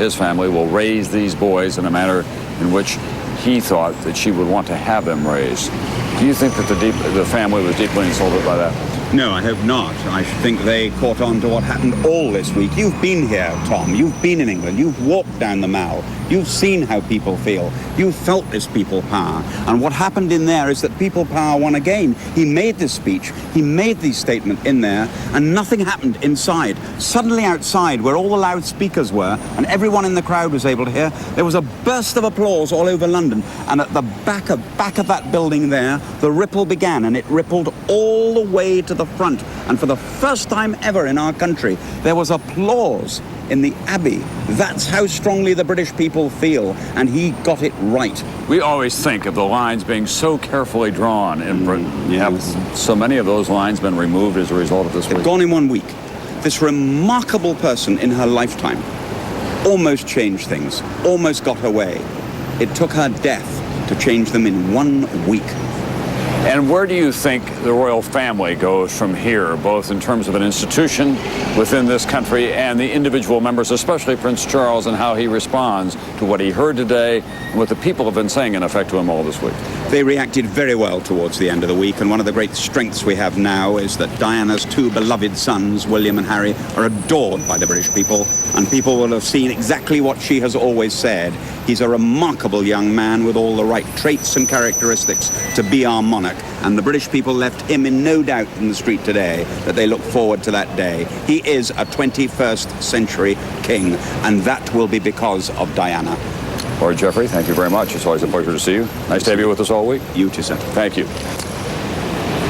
His family will raise these boys in a manner in which he thought that she would want to have them raised. Do you think that the family was deeply insulted by that? No, I hope not. I think they caught on to what happened all this week. You've been here, Tom. You've been in England. You've walked down the Mall. You've seen how people feel. You've felt this people power. And what happened in there is that people power won again. He made this speech. He made these statements in there, and nothing happened inside. Suddenly outside, where all the loudspeakers were, and everyone in the crowd was able to hear, there was a burst of applause all over London. And at the back of that building there, the ripple began, and it rippled all the way to the front. And for the first time ever in our country, there was applause in the Abbey. That's how strongly the British people feel, and he got it right. We always think of the lines being so carefully drawn in Britain. Have so many of those lines been removed as a result of this week? They've gone in 1 week. This remarkable person in her lifetime almost changed things, almost got her way. It took her death to change them in 1 week. And where do you think the royal family goes from here, both in terms of an institution within this country and the individual members, especially Prince Charles, and how he responds to what he heard today and what the people have been saying, in effect, to him all this week? They reacted very well towards the end of the week, and one of the great strengths we have now is that Diana's two beloved sons, William and Harry, are adored by the British people, and people will have seen exactly what she has always said. He's a remarkable young man with all the right traits and characteristics to be our monarch, and the British people left him in no doubt in the street today that they look forward to that day. He is a 21st century king, and that will be because of Diana. Lord Jeffrey, thank you very much. It's always a pleasure to see you. Nice to have you with us all week. You too, sir. Thank you.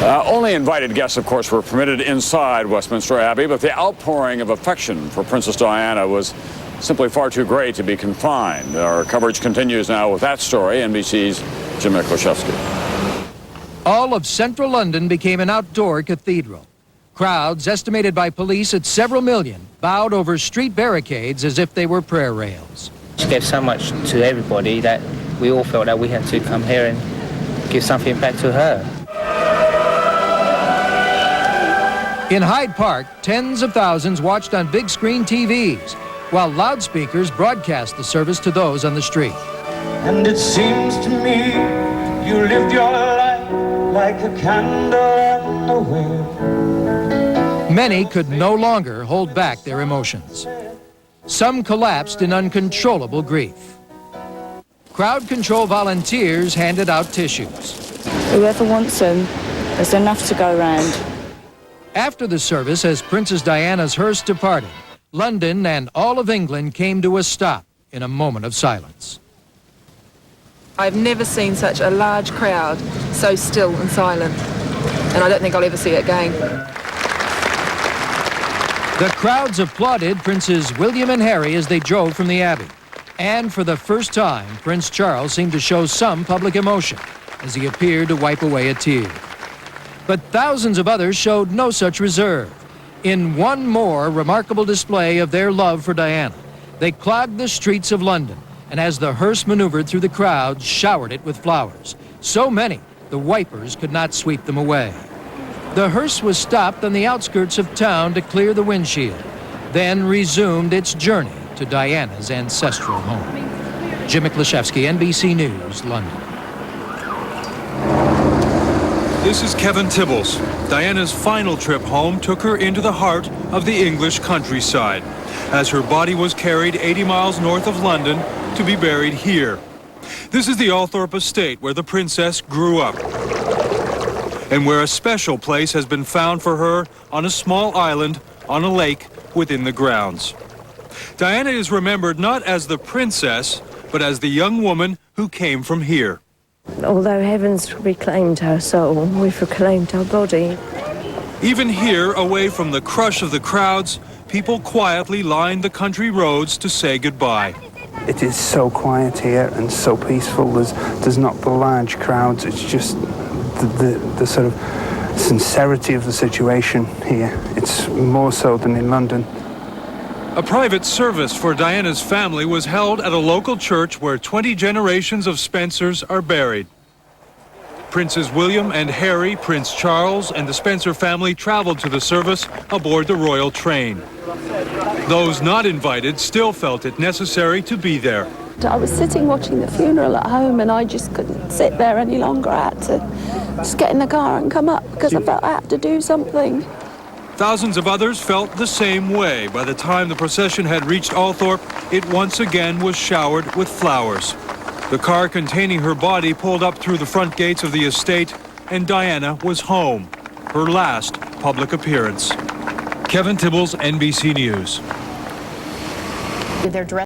Only invited guests, of course, were permitted inside Westminster Abbey, but the outpouring of affection for Princess Diana was simply far too great to be confined. Our coverage continues now with that story, NBC's Jim Miklashevsky. All of central London became an outdoor cathedral. Crowds, estimated by police at several million, bowed over street barricades as if they were prayer rails. She gave so much to everybody that we all felt that we had to come here and give something back to her. In Hyde Park, tens of thousands watched on big screen TVs, while loudspeakers broadcast the service to those on the street. And it seems to me you lived your life like a candle on the wind. Many could no longer hold back their emotions. Some collapsed in uncontrollable grief. Crowd control volunteers handed out tissues. Whoever wants them, there's enough to go round. After the service, as Princess Diana's hearse departed, London and all of England came to a stop in a moment of silence. I've never seen such a large crowd so still and silent, and I don't think I'll ever see it again. The crowds applauded Princes William and Harry as they drove from the Abbey. And for the first time, Prince Charles seemed to show some public emotion as he appeared to wipe away a tear. But thousands of others showed no such reserve. In one more remarkable display of their love for Diana, they clogged the streets of London, and as the hearse maneuvered through the crowd, showered it with flowers. So many, the wipers could not sweep them away. The hearse was stopped on the outskirts of town to clear the windshield, then resumed its journey to Diana's ancestral home. Jim Miklashevsky, NBC News, London. This is Kevin Tibbles. Diana's final trip home took her into the heart of the English countryside, as her body was carried 80 miles north of London to be buried here. This is the Althorpe estate where the princess grew up, and where a special place has been found for her on a small island on a lake within the grounds. Diana is remembered not as the princess, but as the young woman who came from here. Although heaven's reclaimed her soul, we've reclaimed her body. Even here, away from the crush of the crowds, people quietly lined the country roads to say goodbye. It is so quiet here and so peaceful. There's not the large crowds, it's just the sort of sincerity of the situation here. It's more so than in London. A private service for Diana's family was held at a local church where 20 generations of Spencers are buried. Princes William and Harry, Prince Charles, and the Spencer family traveled to the service aboard the royal train. Those not invited still felt it necessary to be there. I was sitting watching the funeral at home and I just couldn't sit there any longer. I had to just get in the car and come up because I felt I had to do something. Thousands of others felt the same way. By the time the procession had reached Althorpe, it once again was showered with flowers. The car containing her body pulled up through the front gates of the estate, and Diana was home, her last public appearance. Kevin Tibbles, NBC News. Their